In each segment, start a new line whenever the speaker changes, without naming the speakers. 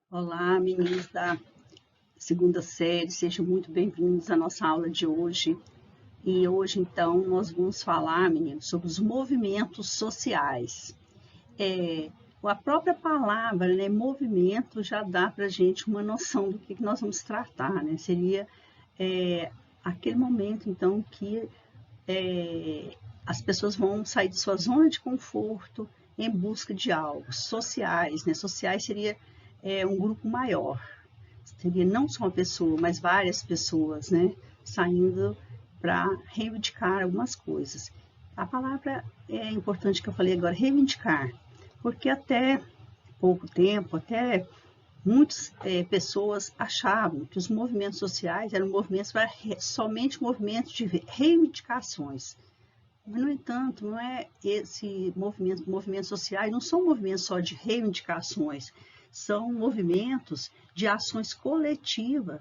Olá, meninos da segunda série, sejam muito bem-vindos à nossa aula de hoje. E hoje, então, nós vamos falar, meninos, sobre os movimentos sociais. A própria palavra, né, movimento, já dá para a gente uma noção do que nós vamos tratar, né? Seria aquele momento, então, que as pessoas vão sair de sua zona de conforto em busca de algo. Sociais, né? Sociais seria um grupo maior. Seria não só uma pessoa, mas várias pessoas, né? Saindo para reivindicar algumas coisas. A palavra é importante que eu falei agora, reivindicar, porque até pouco tempo, até muitas pessoas achavam que os movimentos sociais eram movimentos somente movimentos de reivindicações. Mas, no entanto, não é esse movimentos sociais não são movimentos só de reivindicações, são movimentos de ações coletivas,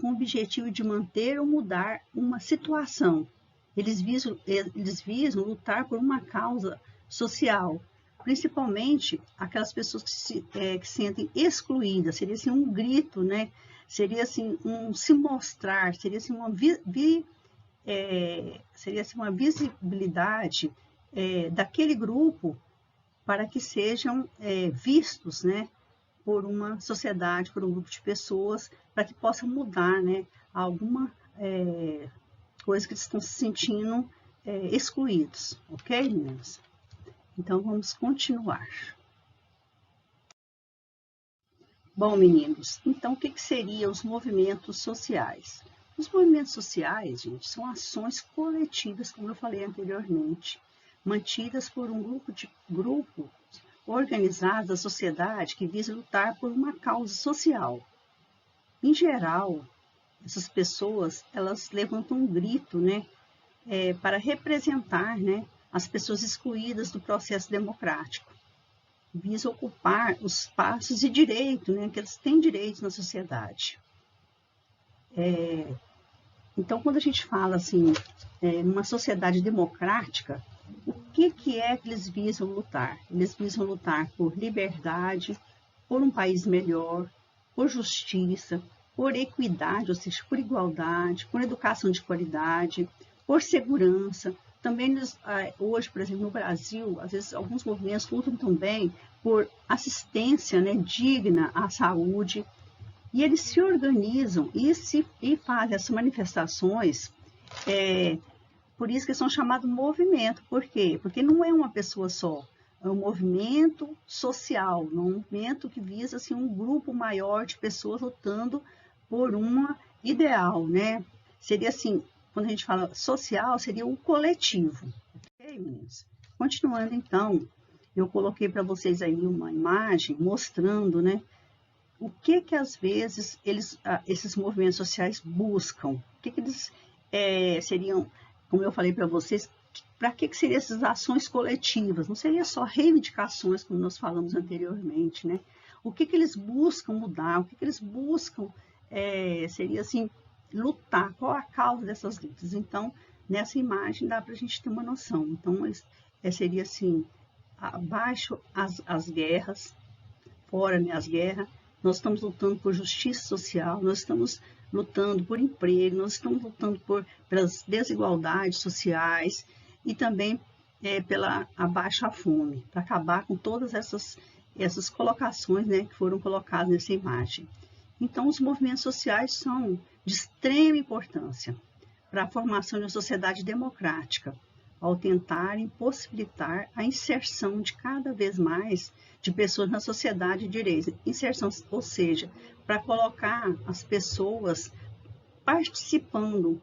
com o objetivo de manter ou mudar uma situação. Eles visam lutar por uma causa social, principalmente aquelas pessoas que se sentem excluídas. Seria assim um grito, né? Seria assim um se mostrar, seria assim seria assim, uma visibilidade daquele grupo para que sejam vistos, né, por uma sociedade, por um grupo de pessoas, para que possa mudar, né, alguma coisa que eles estão se sentindo excluídos, ok, meninas? Então, vamos continuar. Bom, meninos, então o que seriam os movimentos sociais? Os movimentos sociais, gente, são ações coletivas, como eu falei anteriormente, mantidas por um grupo organizado da sociedade que visa lutar por uma causa social. Em geral, essas pessoas, elas levantam um grito, né, para representar, né, as pessoas excluídas do processo democrático. Visa ocupar os espaços de direito, né, que eles têm direitos na sociedade. Então, quando a gente fala assim, numa sociedade democrática, o que é que eles visam lutar? Eles visam lutar por liberdade, por um país melhor, por justiça, por equidade, ou seja, por igualdade, por educação de qualidade, por segurança. Também hoje, por exemplo, no Brasil, às vezes alguns movimentos lutam também por assistência, né, digna à saúde. E eles se organizam e fazem essas manifestações, por isso que são chamados movimento. Por quê? Porque não é uma pessoa só, é um movimento social, um movimento que visa assim, um grupo maior de pessoas lutando por um ideal, né? Seria assim, quando a gente fala social, seria o coletivo. Ok, meninas? Continuando então, eu coloquei para vocês aí uma imagem mostrando, né, o que às vezes esses movimentos sociais buscam, o que eles seriam, como eu falei para vocês, para que seriam essas ações coletivas? Não seria só reivindicações, como nós falamos anteriormente, né? O que eles buscam mudar? O que eles buscam seria assim lutar? Qual a causa dessas lutas? Então, nessa imagem dá para a gente ter uma noção. Então, seria assim, abaixo as guerras, fora, né, as guerras, nós estamos lutando por justiça social, nós estamos lutando por emprego, nós estamos lutando pelas desigualdades sociais e também pela baixa fome, para acabar com todas essas colocações, né, que foram colocadas nessa imagem. Então, os movimentos sociais são de extrema importância para a formação de uma sociedade democrática, ao tentarem possibilitar a inserção de cada vez mais de pessoas na sociedade de direitos. Inserção, ou seja, para colocar as pessoas participando,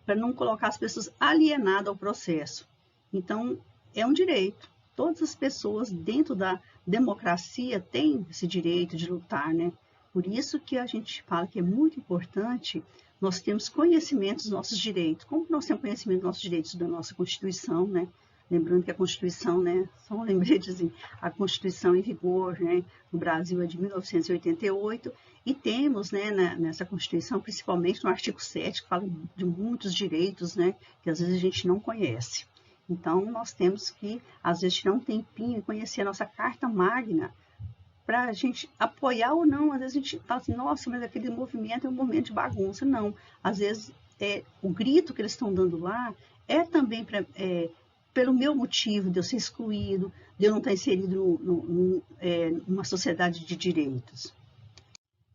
para não colocar as pessoas alienadas ao processo. Então, é um direito. Todas as pessoas dentro da democracia têm esse direito de lutar, né? Por isso que a gente fala que é muito importante nós termos conhecimento dos nossos direitos. Como nós temos conhecimento dos nossos direitos da nossa Constituição, né? Lembrando que a Constituição, né, só um lembretezinho, a Constituição em vigor, né, no Brasil é de 1988, e temos, né, nessa Constituição, principalmente no artigo 7, que fala de muitos direitos, né, que às vezes a gente não conhece. Então, nós temos que, às vezes, tirar um tempinho e conhecer a nossa Carta Magna, para a gente apoiar ou não. Às vezes a gente fala assim, nossa, mas aquele movimento é um movimento de bagunça. Não, às vezes o grito que eles estão dando lá é também pelo meu motivo de eu ser excluído, de eu não estar inserido numa sociedade de direitos.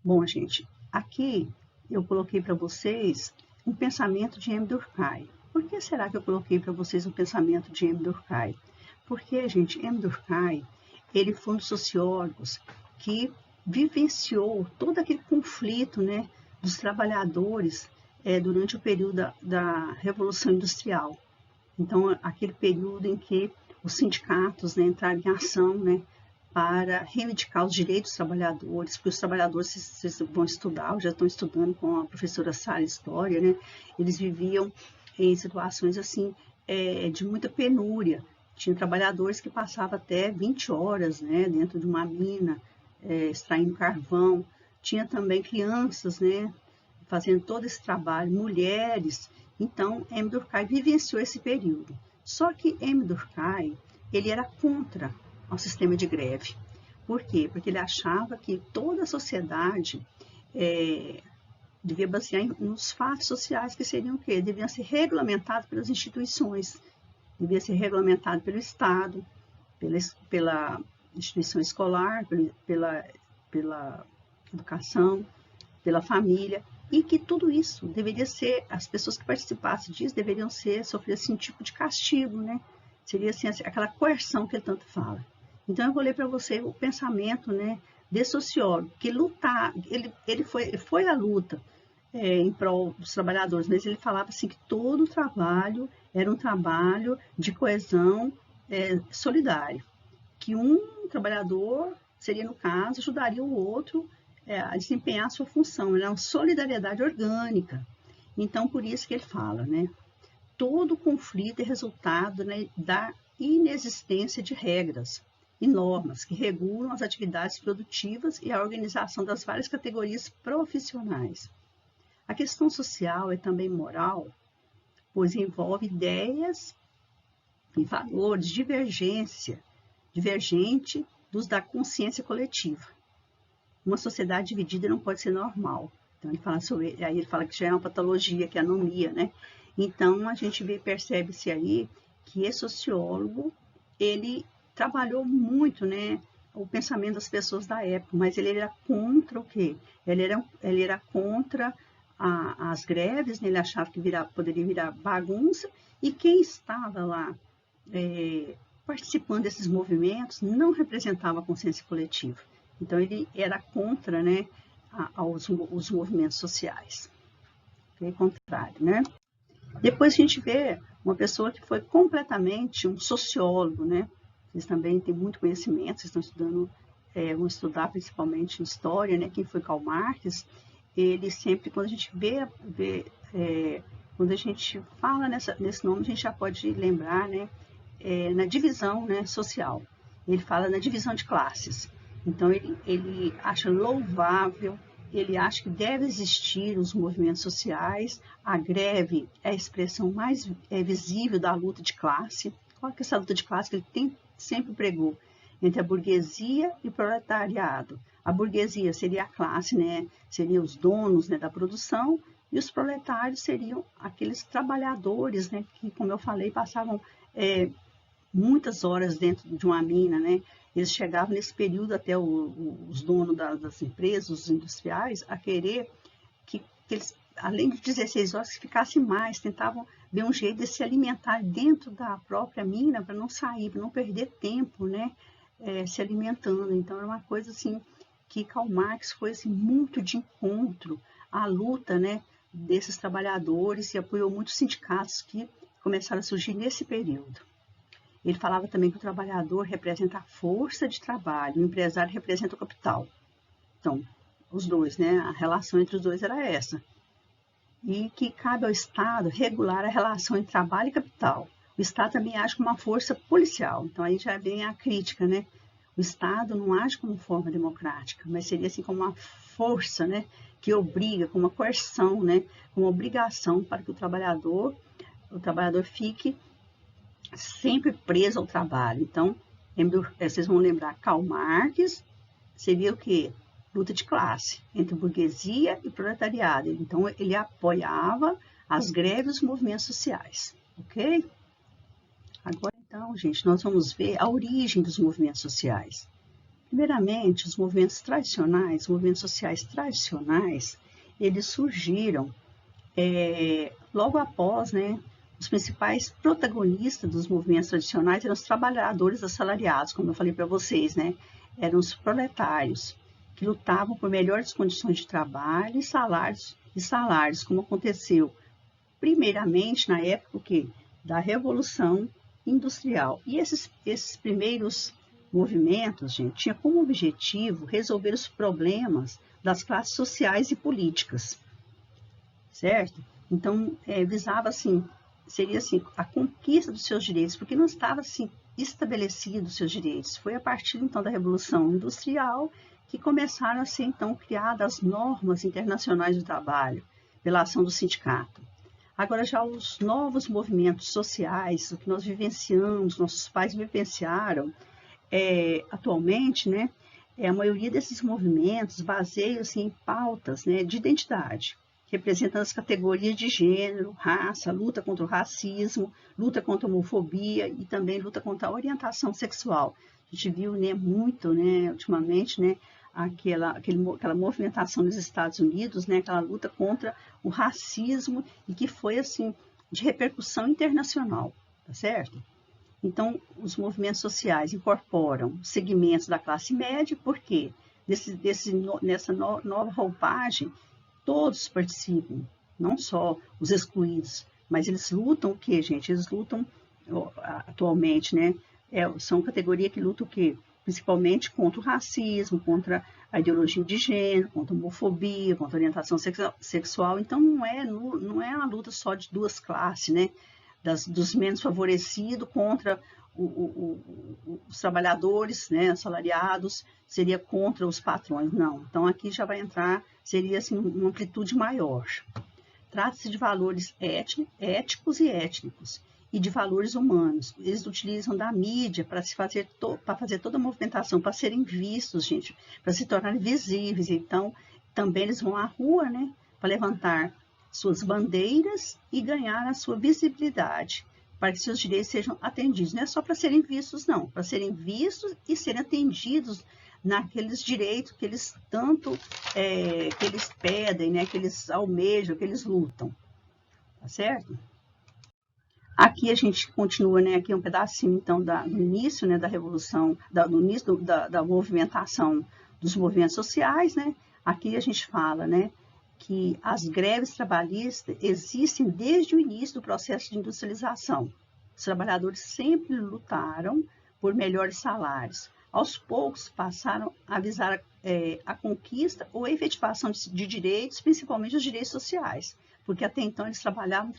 Bom, gente, aqui eu coloquei para vocês um pensamento de M. Durkheim. Por que será que eu coloquei para vocês um pensamento de M. Durkheim? Porque, gente, M. Durkheim, ele foi um dos sociólogos que vivenciou todo aquele conflito, né, dos trabalhadores durante o período da Revolução Industrial. Então, aquele período em que os sindicatos, né, entraram em ação, né, para reivindicar os direitos dos trabalhadores, porque os trabalhadores, vocês vão estudar, já estão estudando com a professora Sara História, né, eles viviam em situações assim, de muita penúria. Tinha trabalhadores que passavam até 20 horas, né, dentro de uma mina, extraindo carvão. Tinha também crianças, né, fazendo todo esse trabalho, mulheres. Então, M. Durkheim vivenciou esse período. Só que M. Durkheim, ele era contra o sistema de greve. Por quê? Porque ele achava que toda a sociedade devia basear nos fatos sociais, que seriam o quê? Deviam ser regulamentados pelas instituições, devia ser regulamentado pelo Estado, pela instituição escolar, pela educação, pela família, e que tudo isso deveria ser, as pessoas que participassem disso deveriam sofrer assim, um tipo de castigo, né? Seria assim, aquela coerção que ele tanto fala. Então, eu vou ler para você o pensamento, né, desse sociólogo, que ele foi à luta em prol dos trabalhadores, mas ele falava assim que todo o trabalho era um trabalho de coesão solidário, que um trabalhador seria, no caso, ajudaria o outro a desempenhar a sua função, era uma solidariedade orgânica. Então, por isso que ele fala, né? Todo conflito é resultado, né, da inexistência de regras e normas que regulam as atividades produtivas e a organização das várias categorias profissionais. A questão social é também moral, pois envolve ideias e valores divergente dos da consciência coletiva. Uma sociedade dividida não pode ser normal. Então, aí ele fala que já é uma patologia, que é anomia, né? Então, a gente percebe-se aí que esse sociólogo, ele trabalhou muito, né, o pensamento das pessoas da época, mas ele era contra o quê? Ele era contra as greves, né? Ele achava que poderia virar bagunça, e quem estava lá participando desses movimentos não representava a consciência coletiva. Então, ele era contra, né, os movimentos sociais. Okay? Contrário, né? Depois a gente vê uma pessoa que foi completamente um sociólogo, né? Eles também têm muito conhecimento, vocês estão estudando, vão estudar principalmente história, né? Quem foi Karl Marx, ele sempre, quando a gente quando a gente fala nesse nome, a gente já pode lembrar, né? Na divisão, né, social. Ele fala na divisão de classes. Então, ele acha louvável, ele acha que deve existir os movimentos sociais, a greve é a expressão mais visível da luta de classe. Qual que é essa luta de classe que ele sempre pregou? Entre a burguesia e o proletariado. A burguesia seria a classe, né? Seriam os donos, né, da produção, e os proletários seriam aqueles trabalhadores, né, que, como eu falei, passavam muitas horas dentro de uma mina, né? Eles chegavam nesse período até os donos das empresas, os industriais, a querer que eles, além de 16 horas, que ficassem mais, tentavam ver um jeito de se alimentar dentro da própria mina para não sair, para não perder tempo, né, se alimentando. Então, era uma coisa assim que Karl Marx foi assim, muito de encontro à luta, né, desses trabalhadores, e apoiou muitos sindicatos que começaram a surgir nesse período. Ele falava também que o trabalhador representa a força de trabalho, o empresário representa o capital. Então, os dois, né? A relação entre os dois era essa. E que cabe ao Estado regular a relação entre trabalho e capital. O Estado também age como uma força policial. Então, aí já vem a crítica, né? O Estado não age como forma democrática, mas seria assim como uma força, né? Que obriga, como uma coerção, né? Uma obrigação para que o trabalhador fique sempre preso ao trabalho. Então, vocês vão lembrar Karl Marx, seria o quê? Luta de classe entre burguesia e proletariado. Então, ele apoiava as greves e movimentos sociais, ok? Agora, então, gente, nós vamos ver a origem dos movimentos sociais. Primeiramente, os movimentos sociais tradicionais, eles surgiram logo após, né, os principais protagonistas dos movimentos tradicionais eram os trabalhadores assalariados, como eu falei para vocês, né? Eram os proletários, que lutavam por melhores condições de trabalho e salários, como aconteceu primeiramente na época da Revolução Industrial. E esses primeiros movimentos, gente, tinham como objetivo resolver os problemas das classes sociais e políticas, certo? Então, visava, assim, seria assim, a conquista dos seus direitos, porque não estava, assim, estabelecido os seus direitos. Foi a partir, então, da Revolução Industrial que começaram a ser, então, criadas as normas internacionais do trabalho, pela ação do sindicato. Agora, já os novos movimentos sociais, o que nós vivenciamos, nossos pais vivenciaram, atualmente, né, a maioria desses movimentos baseiam-se em pautas, né, de identidade, representando as categorias de gênero, raça, luta contra o racismo, luta contra a homofobia e também luta contra a orientação sexual. A gente viu, né, muito, né, ultimamente, né, aquela movimentação nos Estados Unidos, né, aquela luta contra o racismo e que foi, assim, de repercussão internacional, tá certo? Então, os movimentos sociais incorporam segmentos da classe média, porque nessa nova roupagem, todos participam, não só os excluídos, mas eles lutam o quê, gente? Eles lutam atualmente, né? São categoria que lutam o quê? Principalmente contra o racismo, contra a ideologia de gênero, contra a homofobia, contra a orientação sexual. Então, não é uma luta só de duas classes, né? Dos menos favorecidos contra os trabalhadores, né, assalariados, seria contra os patrões, não. Então, aqui já vai entrar, seria assim, uma amplitude maior. Trata-se de valores éticos e étnicos, e de valores humanos. Eles utilizam da mídia para fazer toda a movimentação, para serem vistos, gente, para se tornarem visíveis. Então, também eles vão à rua, né, para levantar suas bandeiras e ganhar a sua visibilidade, para que seus direitos sejam atendidos. Não é só para serem vistos, não, para serem vistos e serem atendidos naqueles direitos que eles tanto que eles pedem, né, que eles almejam, que eles lutam, tá certo? Aqui a gente continua, né, aqui um pedacinho, então, do início, né, da revolução, do início da movimentação dos movimentos sociais, né, aqui a gente fala, né, que as greves trabalhistas existem desde o início do processo de industrialização. Os trabalhadores sempre lutaram por melhores salários. Aos poucos passaram a visar a conquista ou a efetivação de direitos, principalmente os direitos sociais, porque até então eles trabalhavam,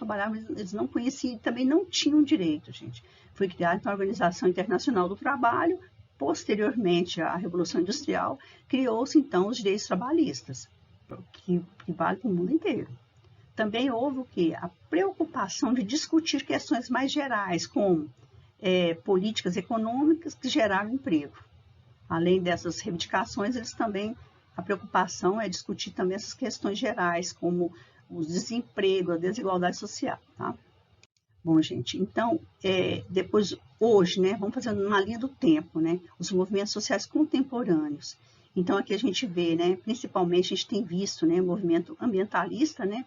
eles não conheciam e também não tinham direito, gente. Foi criada então, a Organização Internacional do Trabalho, posteriormente à Revolução Industrial, criou-se então os direitos trabalhistas, que vale para o mundo inteiro. Também houve o quê? A preocupação de discutir questões mais gerais, como políticas econômicas que geraram emprego. Além dessas reivindicações, a preocupação é discutir também essas questões gerais, como o desemprego, a desigualdade social, tá? Bom, gente, então, depois, hoje, né, vamos fazendo uma linha do tempo, né, os movimentos sociais contemporâneos. Então, aqui a gente vê, né, principalmente, a gente tem visto, né, o movimento ambientalista, né,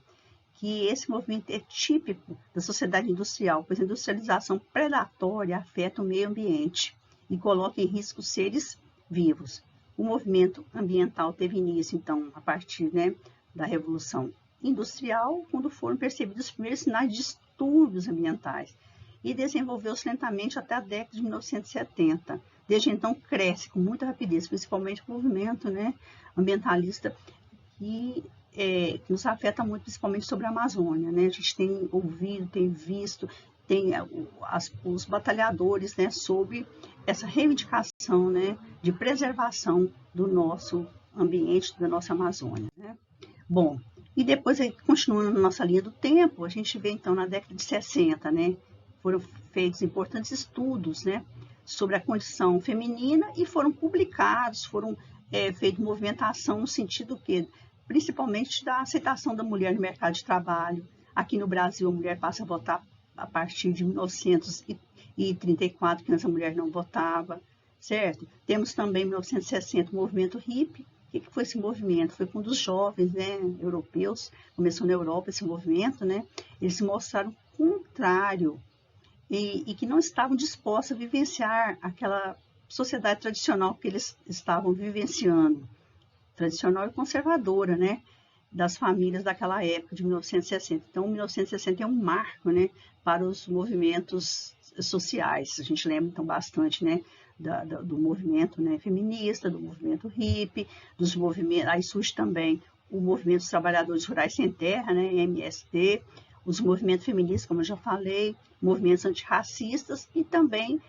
que esse movimento é típico da sociedade industrial, pois a industrialização predatória afeta o meio ambiente e coloca em risco seres vivos. O movimento ambiental teve início, então, a partir, né, da Revolução Industrial, quando foram percebidos os primeiros sinais de distúrbios ambientais, e desenvolveu-se lentamente até a década de 1970. Desde então, cresce com muita rapidez, principalmente o movimento, né, ambientalista, que nos afeta muito, principalmente sobre a Amazônia, né? A gente tem ouvido, tem visto, tem os batalhadores, né, sobre essa reivindicação, né, de preservação do nosso ambiente, da nossa Amazônia, né? Bom, e depois, continuando na nossa linha do tempo, a gente vê, então, na década de 60, né, foram feitos importantes estudos, né, sobre a condição feminina e foram publicados, foram feito movimentação no sentido que, principalmente da aceitação da mulher no mercado de trabalho. Aqui no Brasil, a mulher passa a votar a partir de 1934, que antes a mulher não votava, certo? Temos também, em 1960, o movimento hippie. O que foi esse movimento? Foi quando os jovens, né, europeus, começou na Europa esse movimento, né? Eles se mostraram contrário e que não estavam dispostos a vivenciar aquela sociedade tradicional que eles estavam vivenciando, tradicional e conservadora, né, das famílias daquela época, de 1960. Então, 1960 é um marco, né, para os movimentos sociais. A gente lembra, então, bastante, né, do movimento, né, feminista, do movimento hippie, dos movimentos, aí surge também o movimento dos trabalhadores rurais sem terra, né, MST, os movimentos feministas, como eu já falei, movimentos antirracistas e também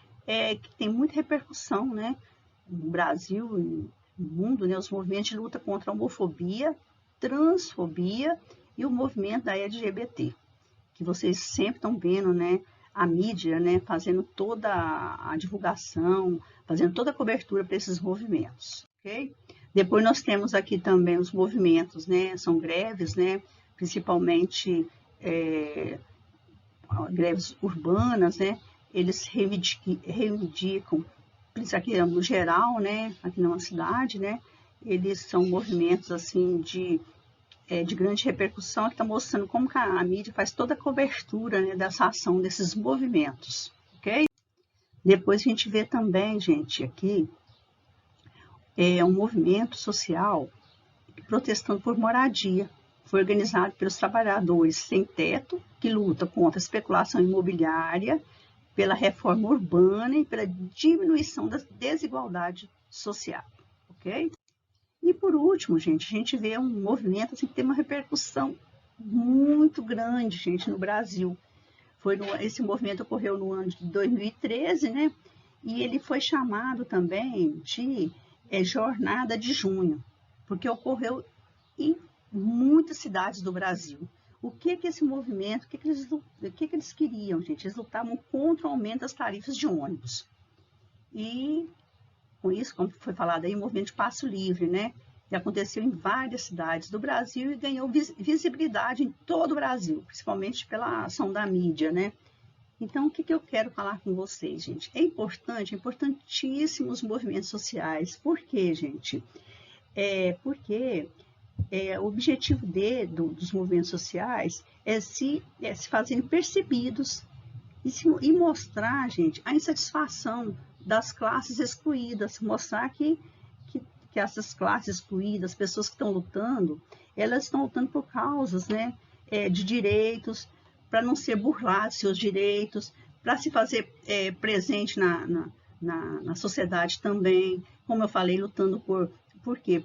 que tem muita repercussão, né, no Brasil e no mundo, né, os movimentos de luta contra a homofobia, transfobia e o movimento da LGBT, que vocês sempre estão vendo, né, a mídia, né, fazendo toda a divulgação, fazendo toda a cobertura para esses movimentos, ok? Depois nós temos aqui também os movimentos, né, são greves, né, principalmente greves urbanas, né, eles reivindicam, isso aqui no geral, né, aqui numa cidade, né, eles são movimentos, assim, de grande repercussão, que está mostrando como que a mídia faz toda a cobertura, né, dessa ação, desses movimentos, ok? Depois a gente vê também, gente, aqui, um movimento social protestando por moradia. Foi organizado pelos trabalhadores sem teto, que luta contra a especulação imobiliária, pela reforma urbana e pela diminuição da desigualdade social, ok? E por último, gente, a gente vê um movimento assim, que tem uma repercussão muito grande, gente, no Brasil. Esse movimento ocorreu no ano de 2013, né? E ele foi chamado também de Jornada de Junho, porque ocorreu em muitas cidades do Brasil. O que esse movimento, o que eles queriam, gente? Eles lutavam contra o aumento das tarifas de ônibus. E com isso, como foi falado aí, o movimento de Passo Livre, né? Que aconteceu em várias cidades do Brasil e ganhou visibilidade em todo o Brasil, principalmente pela ação da mídia, né? Então, o que eu quero falar com vocês, gente? É importantíssimo os movimentos sociais. Por quê, gente? Porque o objetivo dos movimentos sociais é se fazerem percebidos e mostrar, gente, a insatisfação das classes excluídas, mostrar que essas classes excluídas, pessoas que estão lutando, elas estão lutando por causas, né, de direitos, para não ser burlados seus direitos, para se fazer presente na sociedade também, como eu falei, lutando por quê?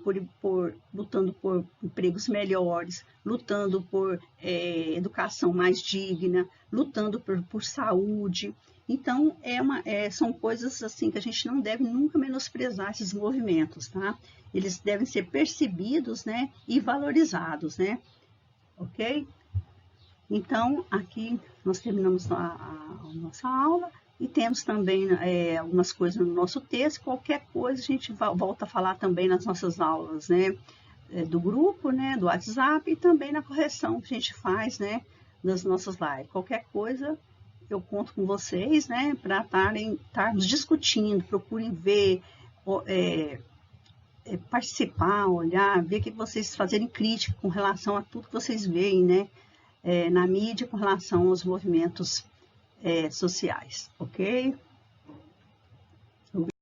Lutando por empregos melhores, lutando por educação mais digna, lutando por saúde. Então, são coisas assim que a gente não deve nunca menosprezar esses movimentos, tá? Eles devem ser percebidos, né, e valorizados, né? Ok? Então, aqui nós terminamos a nossa aula e temos também algumas coisas no nosso texto. Qualquer coisa a gente volta a falar também nas nossas aulas, né? Do grupo, né? Do WhatsApp e também na correção que a gente faz, né? Das nossas lives. Qualquer coisa eu conto com vocês, né? Para estarmos discutindo, procurem ver, participar, olhar, ver o que vocês fazerem crítica com relação a tudo que vocês veem, né? Na mídia com relação aos movimentos sociais, ok?